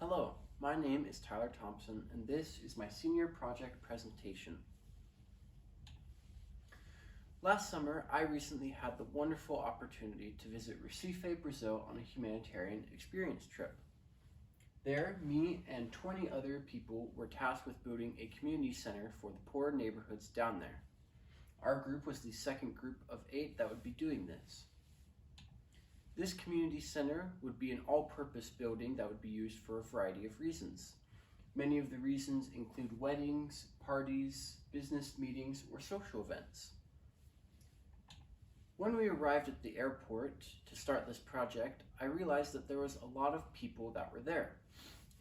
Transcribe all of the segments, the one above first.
Hello, my name is Tyler Thompson, and this is my senior project presentation. Last summer, I recently had the wonderful opportunity to visit Recife, Brazil on a humanitarian experience trip. There, me and 20 other people were tasked with building a community center for the poor neighborhoods down there. Our group was the second group of 8 that would be doing this. This community center would be an all-purpose building that would be used for a variety of reasons. Many of the reasons include weddings, parties, business meetings, or social events. When we arrived at the airport to start this project, I realized that there was a lot of people that were there,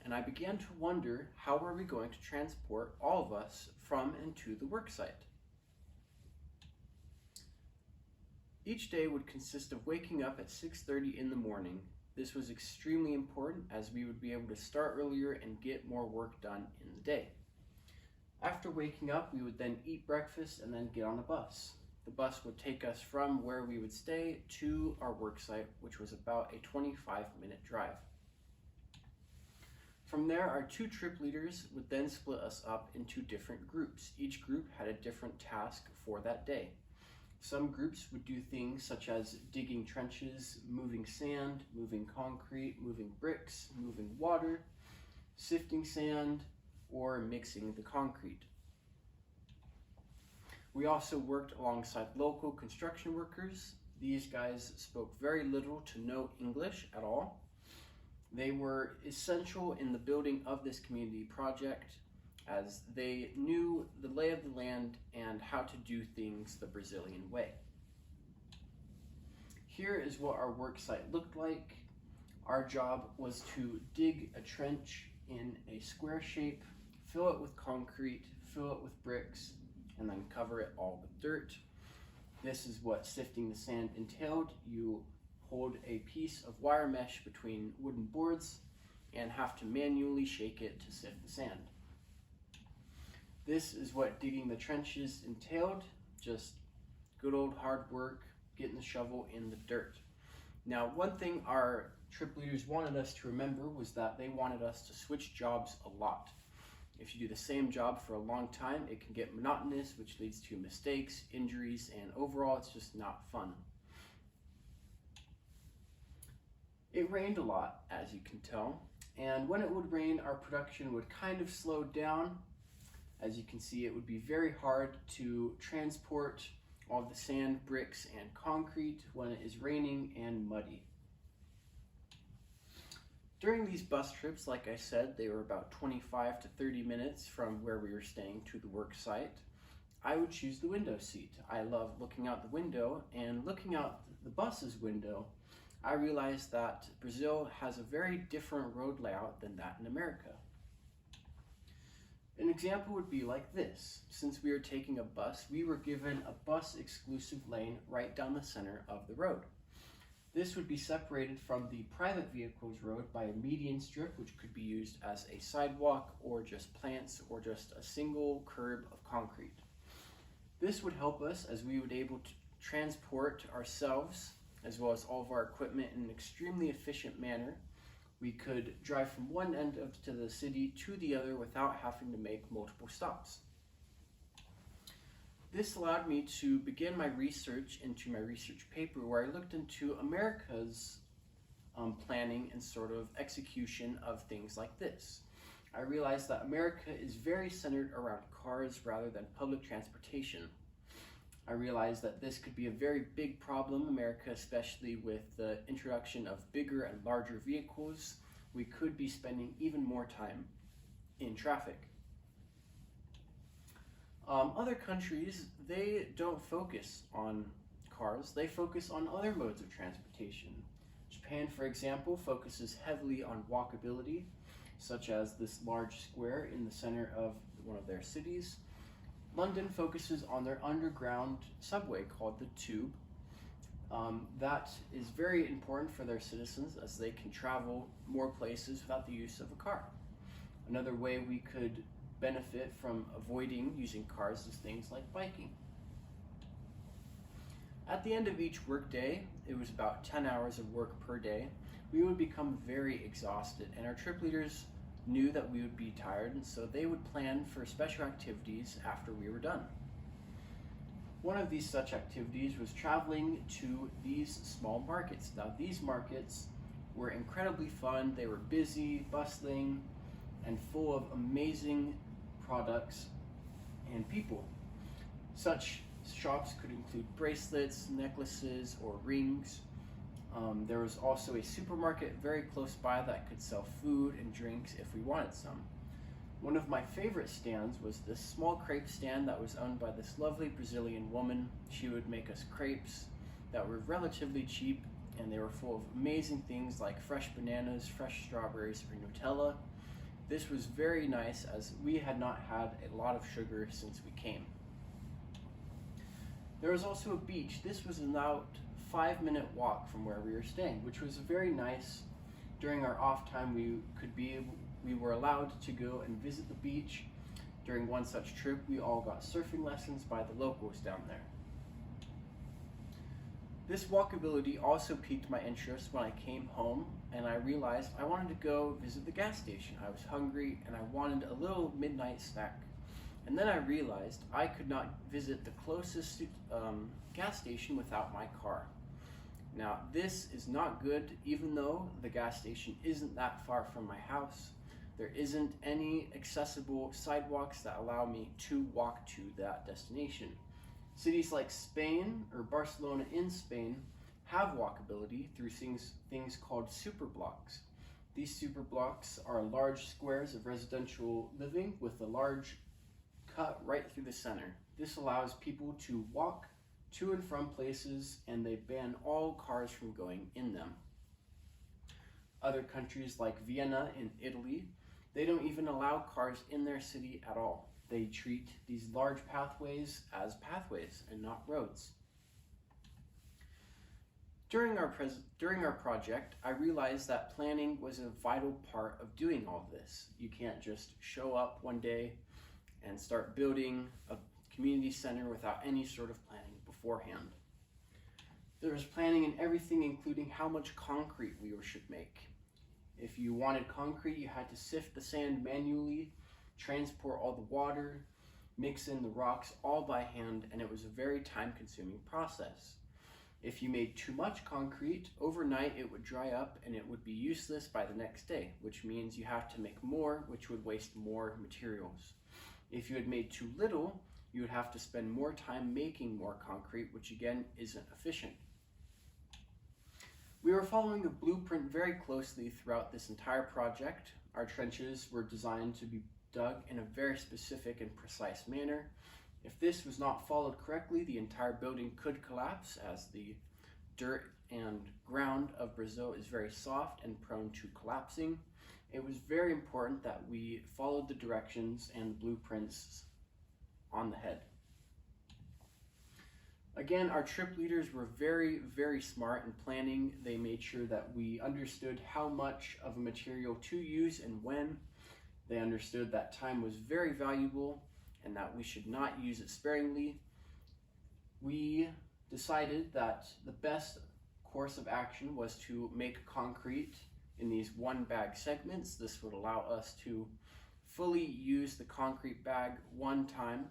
and I began to wonder how were we going to transport all of us from and to the worksite. Each day would consist of waking up at 6:30 in the morning. This was extremely important as we would be able to start earlier and get more work done in the day. After waking up, we would then eat breakfast and then get on a bus. The bus would take us from where we would stay to our worksite, which was about a 25-minute drive. From there, our 2 trip leaders would then split us up into different groups. Each group had a different task for that day. Some groups would do things such as digging trenches, moving sand, moving concrete, moving bricks, moving water, sifting sand, or mixing the concrete. We also worked alongside local construction workers. These guys spoke very little to no English at all. They were essential in the building of this community project, as they knew the lay of the land and how to do things the Brazilian way. Here is what our work site looked like. Our job was to dig a trench in a square shape, fill it with concrete, fill it with bricks, and then cover it all with dirt. This is what sifting the sand entailed. You hold a piece of wire mesh between wooden boards and have to manually shake it to sift the sand. This is what digging the trenches entailed, just good old hard work, getting the shovel in the dirt. Now, one thing our trip leaders wanted us to remember was that they wanted us to switch jobs a lot. If you do the same job for a long time, it can get monotonous, which leads to mistakes, injuries, and overall it's just not fun. It rained a lot, as you can tell, and when it would rain, our production would kind of slow down. As you can see, it would be very hard to transport all of the sand, bricks, and concrete when it is raining and muddy. During these bus trips, like I said, they were about 25 to 30 minutes from where we were staying to the work site. I would choose the window seat. I love looking out the window, and looking out the bus's window, I realized that Brazil has a very different road layout than that in America. An example would be like this. Since we were taking a bus, we were given a bus exclusive lane right down the center of the road. This would be separated from the private vehicles road by a median strip, which could be used as a sidewalk or just plants or just a single curb of concrete. This would help us as we would be able to transport ourselves as well as all of our equipment in an extremely efficient manner. We could drive from one end of the city to the other without having to make multiple stops. This allowed me to begin my research into my research paper, where I looked into America's planning and sort of execution of things like this. I realized that America is very centered around cars rather than public transportation. I realized that this could be a very big problem in America, especially with the introduction of bigger and larger vehicles. We could be spending even more time in traffic. Other countries, they don't focus on cars, they focus on other modes of transportation. Japan, for example, focuses heavily on walkability, such as this large square in the center of one of their cities. London focuses on their underground subway called the Tube. That is very important for their citizens as they can travel more places without the use of a car. Another way we could benefit from avoiding using cars is things like biking. At the end of each workday, it was about 10 hours of work per day, we would become very exhausted, and our trip leaders knew that we would be tired, and so they would plan for special activities after we were done. One of these such activities was traveling to these small markets. Now, these markets were incredibly fun. They were busy, bustling, and full of amazing products and people. Such shops could include bracelets, necklaces, or rings. There was also a supermarket very close by that could sell food and drinks if we wanted some. One of my favorite stands was this small crepe stand that was owned by this lovely Brazilian woman. She would make us crepes that were relatively cheap, and they were full of amazing things like fresh bananas, fresh strawberries, or Nutella. This was very nice as we had not had a lot of sugar since we came. There was also a beach. This was about a 5-minute walk from where we were staying, which was very nice. During our off time, we were allowed to go and visit the beach. During one such trip, we all got surfing lessons by the locals down there. This walkability also piqued my interest when I came home, and I realized I wanted to go visit the gas station. I was hungry and I wanted a little midnight snack. And then I realized I could not visit the closest gas station without my car. Now, this is not good. Even though the gas station isn't that far from my house, there isn't any accessible sidewalks that allow me to walk to that destination. Cities like Spain or Barcelona in Spain have walkability through things called superblocks. These superblocks are large squares of residential living with a large cut right through the center. This allows people to walk to and from places, and they ban all cars from going in them. Other countries like Vienna in Italy, they don't even allow cars in their city at all. They treat these large pathways as pathways and not roads. During our project, I realized that planning was a vital part of doing all of this. You can't just show up one day and start building a community center without any sort of planning beforehand. There was planning in everything, including how much concrete we should make. If you wanted concrete, you had to sift the sand manually, transport all the water, mix in the rocks all by hand, and it was a very time-consuming process. If you made too much concrete, overnight it would dry up and it would be useless by the next day, which means you have to make more, which would waste more materials. If you had made too little, you would have to spend more time making more concrete, which again isn't efficient. We were following a blueprint very closely throughout this entire project. Our trenches were designed to be dug in a very specific and precise manner. If this was not followed correctly, the entire building could collapse, as the dirt and ground of Brazil is very soft and prone to collapsing. It was very important that we followed the directions and blueprints on the head. Again, our trip leaders were very, very smart in planning. They made sure that we understood how much of a material to use and when. They understood that time was very valuable and that we should not use it sparingly. We decided that the best course of action was to make concrete in these one-bag segments. This would allow us to fully use the concrete bag one time,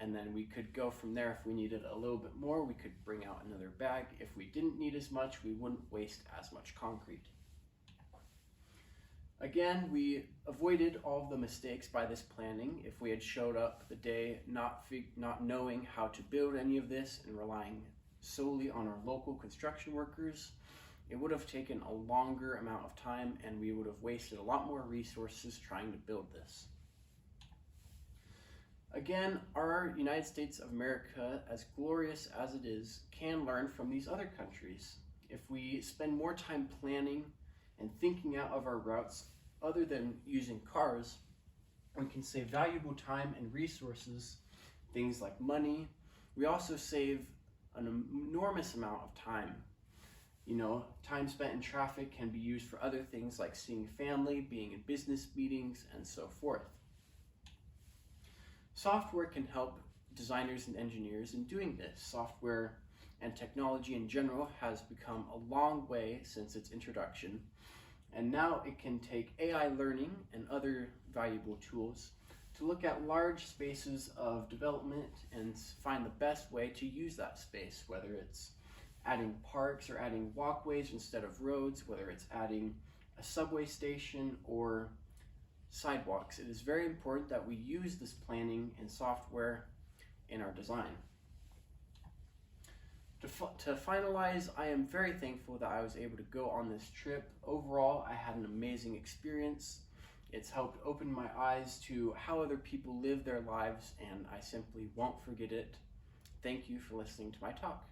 and then we could go from there. If we needed a little bit more, we could bring out another bag. If we didn't need as much, we wouldn't waste as much concrete. Again, we avoided all of the mistakes by this planning. If we had showed up the day not knowing how to build any of this and relying solely on our local construction workers, it would have taken a longer amount of time and we would have wasted a lot more resources trying to build this. Again, our United States of America, as glorious as it is, can learn from these other countries. If we spend more time planning and thinking out of our routes other than using cars, we can save valuable time and resources, things like money. We also save an enormous amount of time. You know, time spent in traffic can be used for other things like seeing family, being in business meetings, and so forth. Software can help designers and engineers in doing this. Software and technology in general has become a long way since its introduction, and now it can take AI learning and other valuable tools to look at large spaces of development and find the best way to use that space, whether it's adding parks or adding walkways instead of roads, whether it's adding a subway station or sidewalks. It is very important that we use this planning and software in our design. To finalize, I am very thankful that I was able to go on this trip. Overall, I had an amazing experience. It's helped open my eyes to how other people live their lives, and I simply won't forget it. Thank you for listening to my talk.